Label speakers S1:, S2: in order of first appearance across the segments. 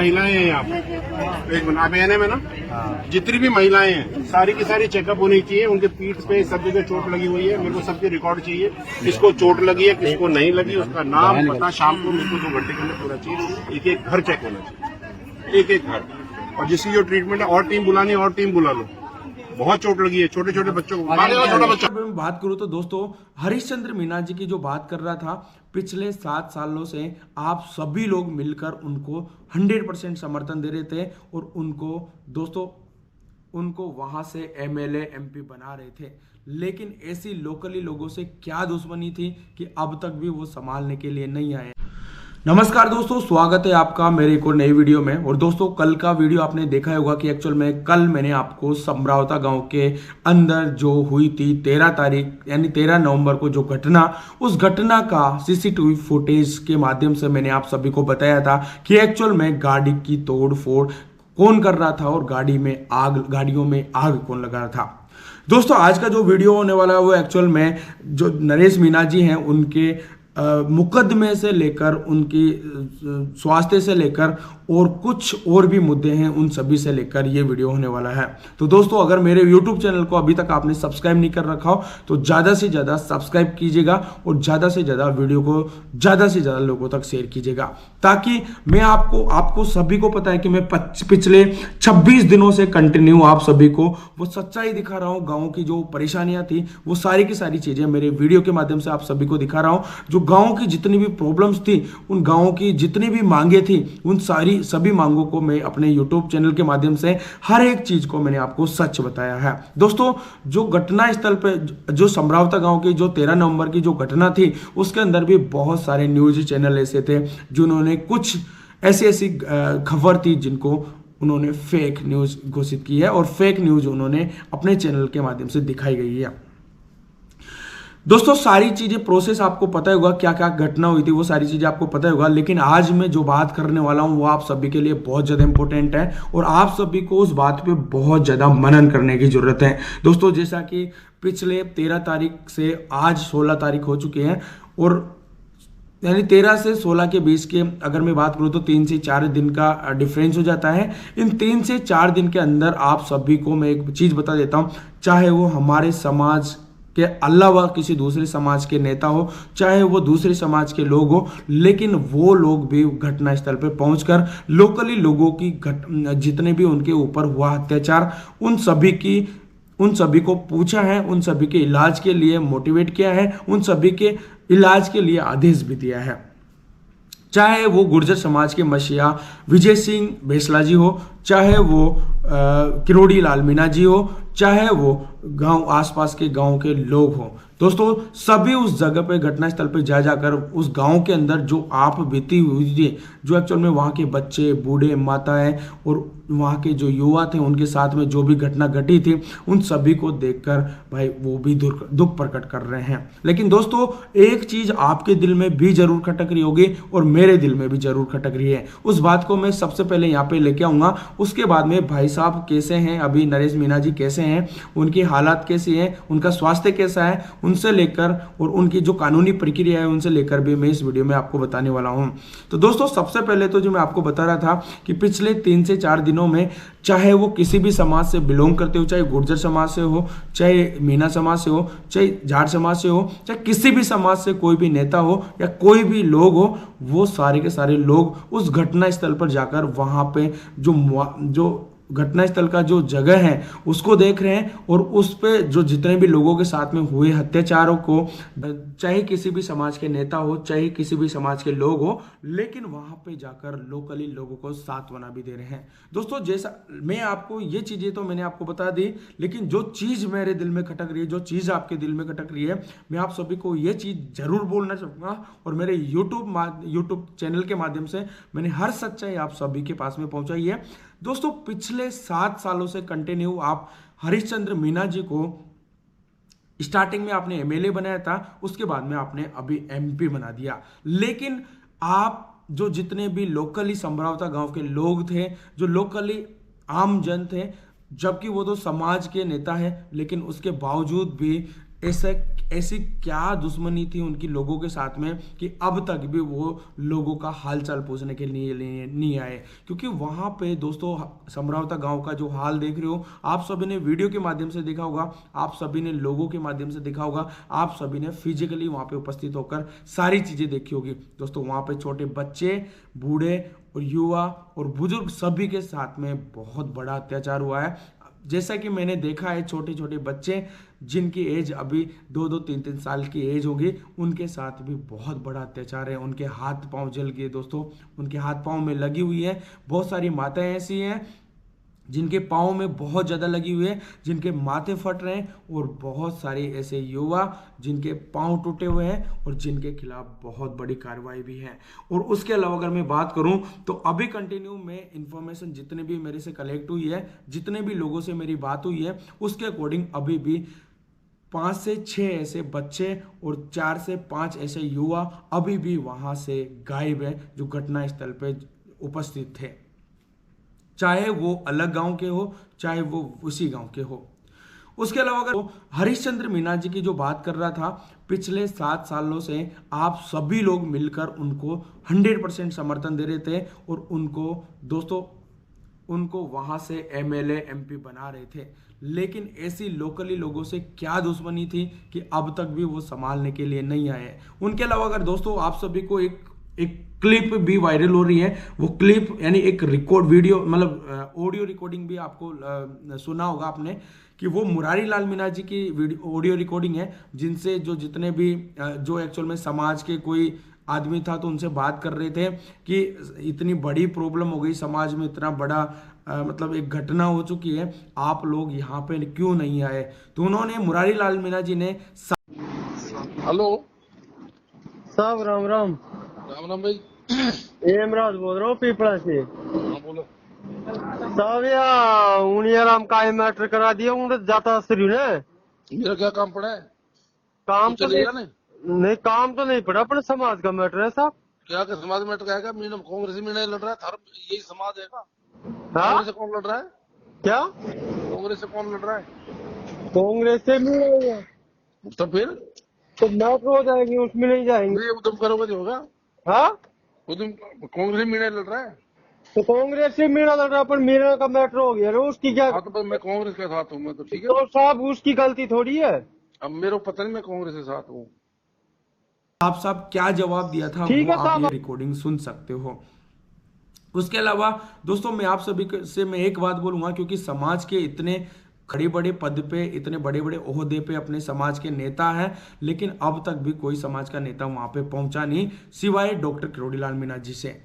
S1: महिलाएं हैं यहाँ पे, एक आप एन में ना, जितनी भी महिलाएं हैं सारी की सारी चेकअप होनी चाहिए। उनके पीठ पे सब जगह चोट लगी हुई है, मेरे को सबके रिकॉर्ड चाहिए, किसको चोट लगी है किसको नहीं लगी, उसका नाम पता शाम को मेरे को 2 घंटे के अंदर पूरा चाहिए। एक एक घर चेक होना चाहिए, एक एक घर, और जिसकी जो ट्रीटमेंट है और टीम बुलानी और टीम बुला लो। बहुत चोट लगी है छोटे छोटे बच्चों को। छोटा बच्चा
S2: मैं बात करूं तो दोस्तों हरिश्चंद्र मीना जी की जो बात कर रहा था, पिछले 7 सालों से आप सभी लोग मिलकर उनको 100% समर्थन दे रहे थे और उनको दोस्तों उनको वहां से एमएलए एमपी बना रहे थे। लेकिन ऐसी लोकली लोगों से क्या दुश्मनी थी कि अब तक भी वो संभालने के लिए नहीं आए। नमस्कार दोस्तों, स्वागत है आपका मेरे एक और नई वीडियो में। और दोस्तों कल का वीडियो आपने देखा होगा कि एक्चुअल में कल मैंने आपको समरावता गांव के अंदर जो हुई थी 13 तारीख यानी 13 नवंबर को जो घटना, उस घटना का सीसीटीवी फुटेज के माध्यम से मैंने आप सभी को बताया था कि एक्चुअल में गाड़ी की तोड़ फोड़ कौन कर रहा था और गाड़ियों में आग कौन लगा रहा था। दोस्तों आज का जो वीडियो होने वाला है वो एक्चुअल में जो नरेश मीना जी हैं उनके मुकदमे से लेकर उनकी स्वास्थ्य से लेकर और कुछ और भी मुद्दे हैं, उन सभी से लेकर ये वीडियो होने वाला है। तो दोस्तों अगर मेरे YouTube चैनल को अभी तक आपने सब्सक्राइब नहीं कर रखा हो तो ज़्यादा से ज़्यादा सब्सक्राइब कीजिएगा और ज़्यादा से ज़्यादा वीडियो को ज़्यादा से ज़्यादा लोगों तक शेयर कीजिएगा, ताकि मैं आपको सभी को पता है कि मैं पिछले 26 दिनों से कंटिन्यू आप सभी को वो सच्चाई दिखा रहा हूँ। गाँव की जो परेशानियाँ थी वो सारी की सारी चीज़ें मेरे वीडियो के माध्यम से आप सभी को दिखा रहा हूँ। जो गाँव की जितनी भी प्रॉब्लम्स थी, उन गाँव की जितनी भी मांगे थी, उन सभी मांगों को मैं अपने YouTube चैनल के माध्यम से हर एक चीज को मैंने आपको सच बताया है। दोस्तों जो घटना स्थल पे जो समरावता गांव की जो 13 नवंबर की जो घटना थी, उसके अंदर भी बहुत सारे न्यूज चैनल ऐसे थे जिन्होंने कुछ ऐसी खबर थी जिनको उन्होंने फेक न्यूज घोषित की है और फेक न्यूज उन्होंने अपने चैनल के माध्यम से दिखाई गई है। दोस्तों सारी चीजें प्रोसेस आपको पता होगा, क्या क्या घटना हुई थी वो सारी चीजें आपको पता होगा। लेकिन आज मैं जो बात करने वाला हूं वो आप सभी के लिए बहुत ज्यादा इंपॉर्टेंट है और आप सभी को उस बात पे बहुत ज्यादा मनन करने की जरूरत है। दोस्तों जैसा कि पिछले 13 तारीख से आज 16 तारीख हो चुके हैं और यानी 13 से 16 के बीच के अगर मैं बात करूं तो 3 से 4 दिन का डिफरेंस हो जाता है। इन 3 से 4 दिन के अंदर आप सभी को मैं एक चीज बता देता हूं, चाहे वो हमारे समाज के अलावा किसी दूसरे समाज के नेता हो, चाहे वो दूसरे समाज के लोग हो, लेकिन वो लोग भी घटना स्थल पर पहुंचकर लोकली लोगों की जितने भी उनके ऊपर हुआ अत्याचार उन सभी को पूछा है, उन सभी के इलाज के लिए मोटिवेट किया है, उन सभी के इलाज के लिए आदेश भी दिया है। चाहे वो गुर्जर समाज के मसीहा विजय सिंह बेसला जी हो, चाहे वो किरोड़ी लाल मीना जी हो, चाहे वो गांव आसपास के गांव के लोग हो, दोस्तों सभी उस जगह पे घटनास्थल पे जाकर उस गांव के अंदर जो आप बीती हुई थी, जो एक्चुअल में वहाँ के बच्चे बूढ़े माताएं और वहाँ के जो युवा थे उनके साथ में जो भी घटना घटी थी, उन सभी को देखकर भाई वो भी दुख प्रकट कर रहे हैं। लेकिन दोस्तों एक चीज आपके दिल में भी जरूर खटक रही होगी और मेरे दिल में भी जरूर खटक रही है, उस बात को मैं सबसे पहले यहाँ पे लेके आऊंगा। उसके बाद में भाई साहब कैसे हैं, अभी नरेश मीना जी कैसे हैं, उनकी हालात कैसी है, उनका स्वास्थ्य कैसा है, उनसे लेकर और उनकी जो कानूनी प्रक्रिया है उनसे लेकर भी मैं इस वीडियो में आपको बताने वाला हूं। तो दोस्तों सबसे पहले तो जो मैं आपको बता रहा था कि पिछले 3 से 4 दिनों में चाहे वो किसी भी समाज से बिलोंग करते हो, चाहे गुर्जर समाज से हो, चाहे मीना समाज से हो, चाहे जाट समाज से हो, चाहे किसी भी समाज से कोई भी नेता हो या कोई भी लोग हो, वो सारे के सारे लोग उस घटना स्थल पर जाकर वहां पे जो घटनास्थल का जो जगह है उसको देख रहे हैं और उस पे जो जितने भी लोगों के साथ में हुए अत्याचारों को, चाहे किसी भी समाज के नेता हो, चाहे किसी भी समाज के लोग हो, लेकिन वहां पे जाकर लोकली लोगों को सांत्वना भी दे रहे हैं। दोस्तों जैसा मैं आपको ये चीजें तो मैंने आपको बता दी, लेकिन जो चीज मेरे दिल में खटक रही है, जो चीज आपके दिल में खटक रही है, मैं आप सभी को ये चीज जरूर बोलना चाहूंगा और मेरे यूट्यूब चैनल के माध्यम से मैंने हर सच्चाई आप सभी के पास में पहुंचाई है। दोस्तों पिछले 7 सालों से कंटिन्यू आप हरिश्चंद्र मीना जी को स्टार्टिंग में आपने एमएलए बनाया था, उसके बाद में आपने अभी एमपी बना दिया। लेकिन आप जो जितने भी लोकली समरावता गांव के लोग थे, जो लोकली आम जन थे, जबकि वो तो समाज के नेता है, लेकिन उसके बावजूद भी ऐसी क्या दुश्मनी थी उनकी लोगों के साथ में कि अब तक भी वो लोगों का हालचाल पूछने के लिए नहीं आए। क्योंकि वहाँ पे दोस्तों समरावता गांव का जो हाल देख रहे हो, आप सभी ने वीडियो के माध्यम से देखा होगा, आप सभी ने लोगों के माध्यम से देखा होगा, आप सभी ने फिजिकली वहाँ पे उपस्थित होकर सारी चीज़ें देखी होगी। दोस्तों वहाँ पे छोटे बच्चे, बूढ़े और युवा और बुजुर्ग सभी के साथ में बहुत बड़ा अत्याचार हुआ है। जैसा कि मैंने देखा है, छोटे छोटे बच्चे जिनकी एज अभी 2-2, 3-3 साल की एज होगी, उनके साथ भी बहुत बड़ा अत्याचार है। उनके हाथ पांव जल गए दोस्तों, उनके हाथ पांव में लगी हुई है। बहुत सारी माताएं ऐसी हैं जिनके पाँव में बहुत ज़्यादा लगी हुई है, जिनके माथे फट रहे हैं, और बहुत सारे ऐसे युवा जिनके पाँव टूटे हुए हैं और जिनके खिलाफ बहुत बड़ी कार्रवाई भी है। और उसके अलावा अगर मैं बात करूं तो अभी कंटिन्यू में इंफॉर्मेशन जितने भी मेरे से कलेक्ट हुई है, जितने भी लोगों से मेरी बात हुई है, उसके अकॉर्डिंग अभी भी 5 से 6 ऐसे बच्चे और 4 से 5 ऐसे युवा अभी भी वहां से गायब हैं जो घटना स्थल पे उपस्थित थे, चाहे वो अलग गांव के हो, चाहे वो उसी गांव के हो। उसके अलावा अगर हरिश्चंद्र मीना जी की जो बात कर रहा था, पिछले 7 सालों से आप सभी लोग मिलकर उनको 100% समर्थन दे रहे थे और उनको दोस्तों उनको वहां से एमएलए एमपी बना रहे थे। लेकिन ऐसी लोकली लोगों से क्या दुश्मनी थी कि अब तक भी वो संभालने के लिए नहीं आए। उनके अलावा अगर दोस्तों आप सभी को एक क्लिप भी वायरल हो रही है, वो क्लिप यानी एक रिकॉर्ड वीडियो मतलब ऑडियो रिकॉर्डिंग भी आपको सुना होगा आपने, कि वो मुरारी लाल मीणा जी की ऑडियो रिकॉर्डिंग है, जिनसे जो जितने भी जो एक्चुअल में समाज के कोई आदमी था तो उनसे बात कर रहे थे कि इतनी बड़ी प्रॉब्लम हो गई समाज में, इतना बड़ा मतलब एक घटना हो चुकी है, आप लोग यहाँ पे क्यों नहीं आए। तो उन्होंने मुरारी लाल मीणा जी ने
S3: हेलो
S4: साहब राम राम।
S3: राम राम भाई।
S4: इमराज बोल रहा हूँ पीपड़ा से।
S3: हाँ बोलो।
S4: साहब यार हम का मैटर करा दिया हूँ जाता सर ने।
S3: मेरा क्या काम पड़ा है?
S4: काम तो
S3: चलेगा
S4: नहीं काम तो नहीं पड़ा, अपने समाज का मैटर है साहब।
S3: क्या का समाज मैटर का है? मीना कांग्रेस में लड़ रहा है, यही समाज है का?
S4: हाँ
S3: कांग्रेस से कौन लड़ रहा है?
S4: क्या
S3: कांग्रेस से कौन लड़ रहा है?
S4: कांग्रेस से मिलेगा
S3: तो फिर
S4: तो मैटर हो जाएंगे, उसमें नहीं जाएंगे।
S3: ये उधम करोगे तो होगा।
S4: हाँ
S3: उधम कांग्रेस मीना लड़ रहा है
S4: तो कांग्रेस से मीणा लड़ रहा, पर मीणा का मैटर हो गया ना, उसकी क्या।
S3: हाँ तो मैं कांग्रेस के साथ हूँ, मैं तो ठीक है।
S4: तो साहब उसकी गलती थोड़ी है।
S3: अब मेरे को पता नहीं, मैं कांग्रेस के साथ हूँ।
S2: आप साहब क्या जवाब दिया था
S4: ठीक
S2: वो
S4: है
S2: आप
S4: साहब।
S2: ये रिकॉर्डिंग सुन सकते हो। उसके अलावा दोस्तों मैं आप सभी से मैं एक बात बोलूंगा, क्योंकि समाज के इतने बड़े बड़े पद पे, इतने बड़े बड़े ओहदे पे अपने समाज के नेता हैं, लेकिन अब तक भी कोई समाज का नेता वहां पे पहुंचा नहीं, सिवाय डॉक्टर किरोड़ीलाल मीणा जी से।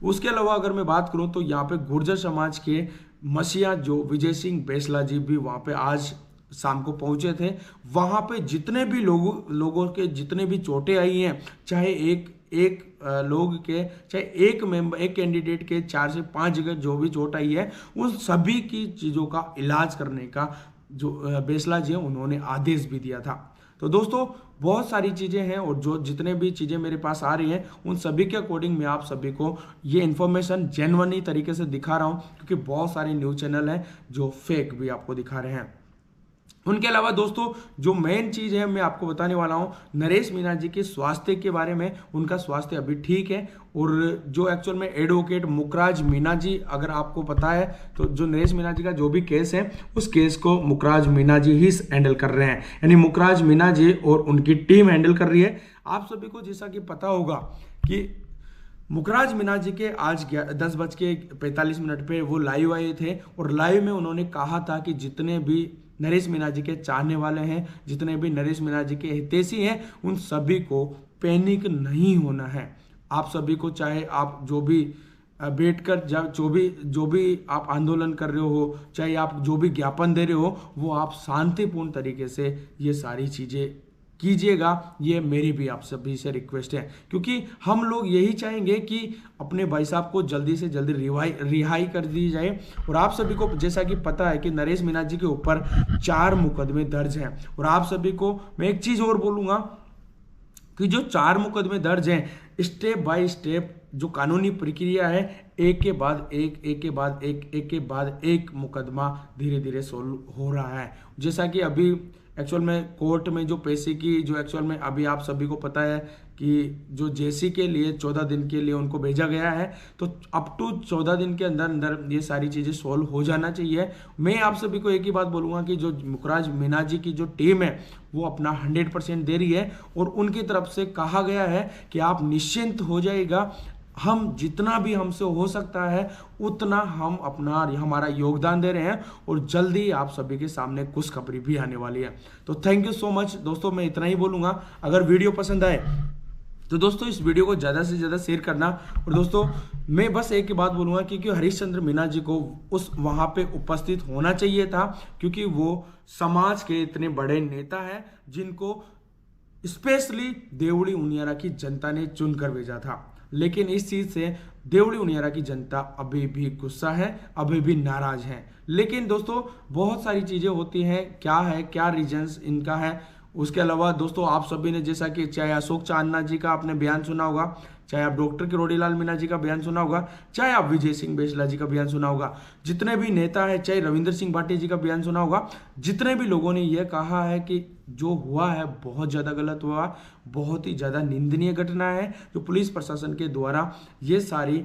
S2: उसके अलावा अगर मैं बात करूं तो यहाँ पे गुर्जर समाज के मसीहा जो विजय सिंह बेसला जी भी वहां पे आज शाम को पहुंचे थे। वहां पे जितने भी लोगों के जितने भी चोटें आई हैं, चाहे एक लोग के, चाहे एक कैंडिडेट के 4 से 5 जगह जो भी चोट आई है, उन सभी की चीज़ों का इलाज करने का जो बेसला जी है उन्होंने आदेश भी दिया था। तो दोस्तों बहुत सारी चीज़ें हैं और जो जितने भी चीज़ें मेरे पास आ रही हैं उन सभी के अकॉर्डिंग मैं आप सभी को ये इन्फॉर्मेशन जेन्युइनली तरीके से दिखा रहा हूँ, क्योंकि बहुत सारे न्यूज़ चैनल हैं जो फेक भी आपको दिखा रहे हैं। उनके अलावा दोस्तों जो मेन चीज़ है मैं आपको बताने वाला हूं नरेश मीणा जी के स्वास्थ्य के बारे में। उनका स्वास्थ्य अभी ठीक है, और जो एक्चुअल में एडवोकेट मुकराज मीणा जी, अगर आपको पता है तो जो नरेश मीणा जी का जो भी केस है उस केस को मुकराज मीणा जी ही हैंडल कर रहे हैं, यानी मुकराज मीणा जी और उनकी टीम हैंडल कर रही है। आप सभी को जैसा कि पता होगा कि मुकराज मीणा जी के आज 10:45 पे वो लाइव आए थे, और लाइव में उन्होंने कहा था कि जितने भी नरेश मीणा जी के चाहने वाले हैं, जितने भी नरेश मीणा जी के हितैषी हैं, उन सभी को पैनिक नहीं होना है। आप सभी को, चाहे आप जो भी बैठकर जब जो भी आप आंदोलन कर रहे हो, चाहे आप जो भी ज्ञापन दे रहे हो, वो आप शांतिपूर्ण तरीके से ये सारी चीज़ें कीजिएगा। ये मेरी भी आप सभी से रिक्वेस्ट है, क्योंकि हम लोग यही चाहेंगे कि अपने भाई साहब को जल्दी से जल्दी रिहाई कर दी जाए। और आप सभी को जैसा कि पता है कि नरेश मीणा जी के ऊपर 4 मुकदमे दर्ज हैं, और आप सभी को मैं एक चीज़ और बोलूँगा कि जो 4 मुकदमे दर्ज हैं, स्टेप बाय स्टेप जो कानूनी प्रक्रिया है, एक के बाद एक मुकदमा धीरे धीरे सोल्व हो रहा है। जैसा कि अभी एक्चुअल में कोर्ट में जो पैसे की जो एक्चुअल में अभी आप सभी को पता है कि जो जेसी के लिए 14 दिन के लिए उनको भेजा गया है, तो अप टू 14 दिन के अंदर अंदर ये सारी चीज़ें सॉल्व हो जाना चाहिए। मैं आप सभी को एक ही बात बोलूँगा कि जो मुखराज मीना जी की जो टीम है वो अपना 100% दे रही है और उनकी तरफ से कहा गया है कि आप निश्चिंत हो जाएगा, हम जितना भी हमसे हो सकता है उतना हम अपना हमारा योगदान दे रहे हैं और जल्दी आप सभी के सामने खुशखबरी भी आने वाली है। तो थैंक यू सो मच दोस्तों, मैं इतना ही बोलूँगा। अगर वीडियो पसंद आए तो दोस्तों इस वीडियो को ज़्यादा से ज़्यादा शेयर करना। और दोस्तों मैं बस एक ही बात बोलूँगा क्योंकि हरीश चंद्र मीना जी को उस वहाँ पे उपस्थित होना चाहिए था, क्योंकि वो समाज के इतने बड़े नेता हैं जिनको स्पेशली देवड़ी उनियारा की जनता ने चुन कर भेजा था। लेकिन इस चीज़ से देवड़ी उनियारा की जनता अभी भी गुस्सा है, अभी भी नाराज है। लेकिन दोस्तों बहुत सारी चीज़ें होती हैं, क्या है क्या रीजंस इनका है। उसके अलावा दोस्तों आप सभी ने जैसा कि चाहे अशोक चांदना जी का आपने बयान सुना होगा, चाहे आप डॉक्टर किरोड़ीलाल मीना जी का बयान सुना होगा, चाहे आप विजय सिंह बेसला जी का बयान सुना होगा, जितने भी नेता है, चाहे रविंद्र सिंह भाटी जी का बयान सुना होगा, जितने भी लोगों ने यह कहा है कि जो हुआ है बहुत ज़्यादा गलत हुआ, बहुत ही ज़्यादा निंदनीय घटना है जो पुलिस प्रशासन के द्वारा ये सारी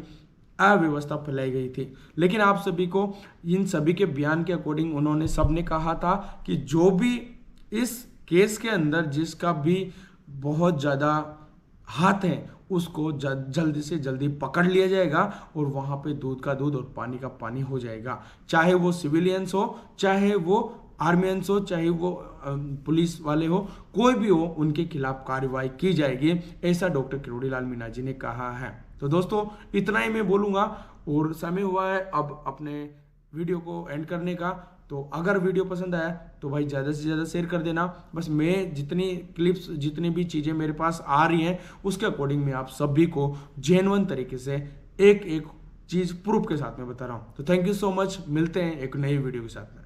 S2: अव्यवस्था फैलाई गई थी। लेकिन आप सभी को इन सभी के बयान के अकॉर्डिंग उन्होंने सबने कहा था कि जो भी इस केस के अंदर जिसका भी बहुत ज़्यादा हाथ है उसको जल्दी से जल्दी पकड़ लिया जाएगा और वहाँ पे दूध का दूध और पानी का पानी हो जाएगा। चाहे वो सिविलियंस हो, चाहे वो आर्मियंस हो, चाहे वो पुलिस वाले हो, कोई भी हो, उनके खिलाफ कार्रवाई की जाएगी, ऐसा डॉक्टर किरोड़ीलाल मीना जी ने कहा है। तो दोस्तों इतना ही मैं बोलूँगा और समय हुआ है अब अपने वीडियो को एंड करने का। तो अगर वीडियो पसंद आया तो भाई ज़्यादा से ज़्यादा शेयर कर देना। बस मैं जितनी क्लिप्स जितनी भी चीज़ें मेरे पास आ रही हैं उसके अकॉर्डिंग मैं आप सभी को जेन्युइन तरीके से एक एक चीज़ प्रूफ के साथ में बता रहा हूँ। तो थैंक यू सो मच, मिलते हैं एक नई वीडियो के साथ में।